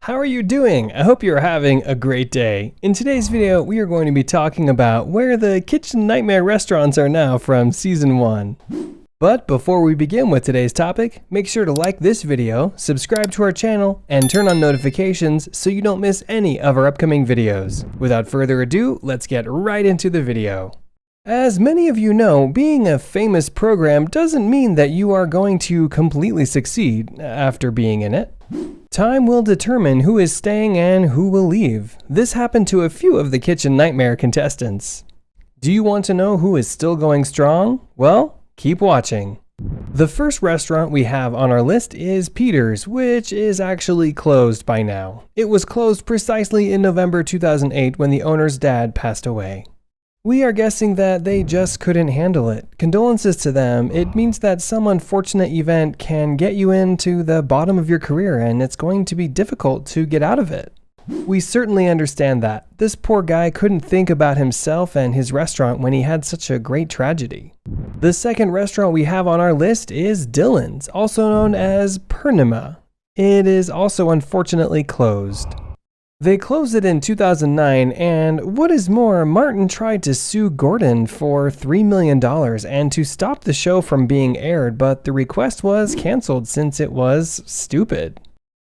How are you doing? I hope you're having a great day. In today's video, we are going to be talking about where the kitchen nightmare restaurants are now from season 1. But before we begin with today's topic, make sure to like this video, subscribe to our channel, and turn on notifications so you don't miss any of our upcoming videos. Without further ado, let's get right into the video. As many of you know, being a famous program doesn't mean that you are going to completely succeed after being in it. Time will determine who is staying and who will leave. This happened to a few of the Kitchen Nightmare contestants. Do you want to know who is still going strong? Well, keep watching. The first restaurant we have on our list is Peter's, which is actually closed by now. It was closed precisely in November 2008 when the owner's dad passed away. We are guessing that they just couldn't handle it. Condolences to them. It means that some unfortunate event can get you into the bottom of your career and it's going to be difficult to get out of it. We certainly understand that. This poor guy couldn't think about himself and his restaurant when he had such a great tragedy. The second restaurant we have on our list is Dylan's, also known as Purnima. It is also unfortunately closed. They closed it in 2009, and what is more, Martin tried to sue Gordon for $3 million and to stop the show from being aired, but the request was canceled since it was stupid.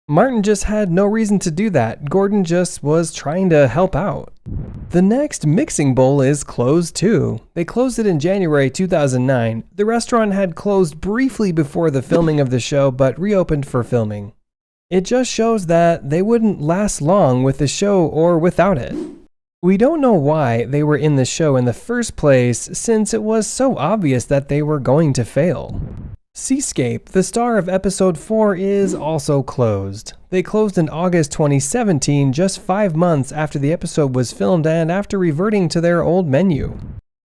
Martin just had no reason to do that. Gordon just was trying to help out. The next Mixing Bowl is closed too. They closed it in January 2009. The restaurant had closed briefly before the filming of the show, but reopened for filming. It just shows that they wouldn't last long with the show or without it. We don't know why they were in the show in the first place, since it was so obvious that they were going to fail. Seascape, the star of episode 4, is also closed. They closed in August 2017, just 5 months after the episode was filmed and after reverting to their old menu.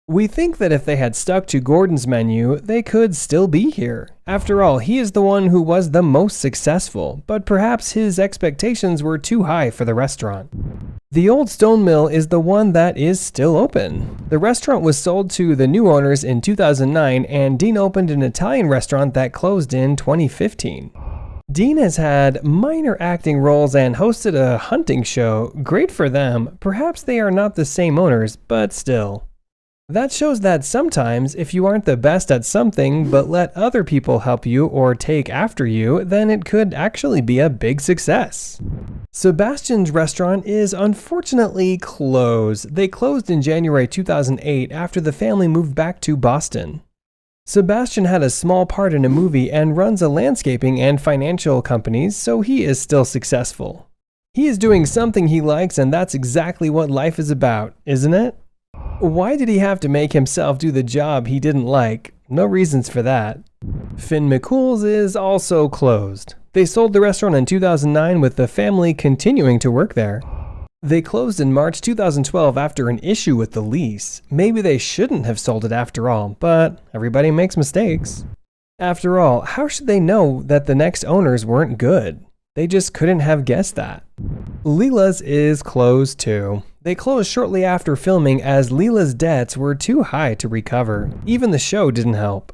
We think that if they had stuck to Gordon's menu, they could still be here. After all, he is the one who was the most successful, but perhaps his expectations were too high for the restaurant. The Old Stone Mill is the one that is still open. The restaurant was sold to the new owners in 2009, and Dean opened an Italian restaurant that closed in 2015. Dean has had minor acting roles and hosted a hunting show. Great for them. Perhaps they are not the same owners, but still. That shows that sometimes, if you aren't the best at something, but let other people help you or take after you, then it could actually be a big success. Sebastian's restaurant is unfortunately closed. They closed in January 2008 after the family moved back to Boston. Sebastian had a small part in a movie and runs a landscaping and financial companies, so he is still successful. He is doing something he likes, and that's exactly what life is about, isn't it? Why did he have to make himself do the job he didn't like? No reasons for that. Finn McCool's is also closed. They sold the restaurant in 2009 with the family continuing to work there. They closed in March 2012 after an issue with the lease. Maybe they shouldn't have sold it after all, but everybody makes mistakes. After all, how should they know that the next owners weren't good? They just couldn't have guessed that. Leela's is closed too. They closed shortly after filming as Leela's debts were too high to recover. Even the show didn't help.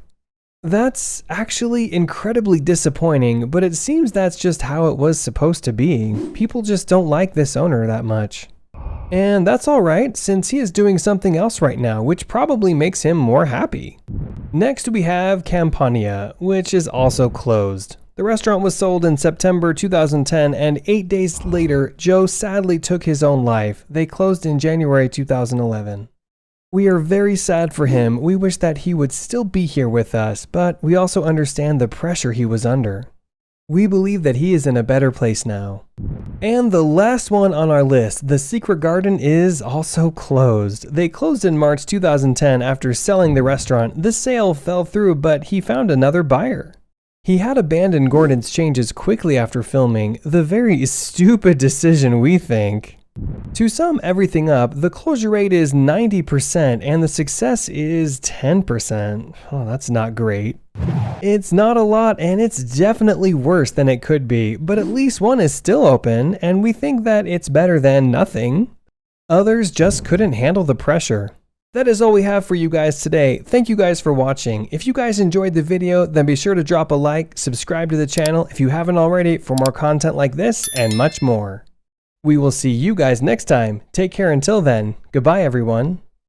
That's actually incredibly disappointing, but it seems that's just how it was supposed to be. People just don't like this owner that much. And that's alright, since he is doing something else right now, which probably makes him more happy. Next we have Campania, which is also closed. The restaurant was sold in September 2010, and 8 days later, Joe sadly took his own life. They closed in January 2011. We are very sad for him. We wish that he would still be here with us, but we also understand the pressure he was under. We believe that he is in a better place now. And the last one on our list, The Secret Garden, is also closed. They closed in March 2010 after selling the restaurant. The sale fell through, but he found another buyer. He had abandoned Gordon's changes quickly after filming, the very stupid decision we think. To sum everything up, the closure rate is 90% and the success is 10%. Oh, that's not great. It's not a lot and it's definitely worse than it could be, but at least one is still open and we think that it's better than nothing. Others just couldn't handle the pressure. That is all we have for you guys today. Thank you guys for watching. If you guys enjoyed the video, then be sure to drop a like, subscribe to the channel if you haven't already for more content like this and much more. We will see you guys next time. Take care until then. Goodbye, everyone.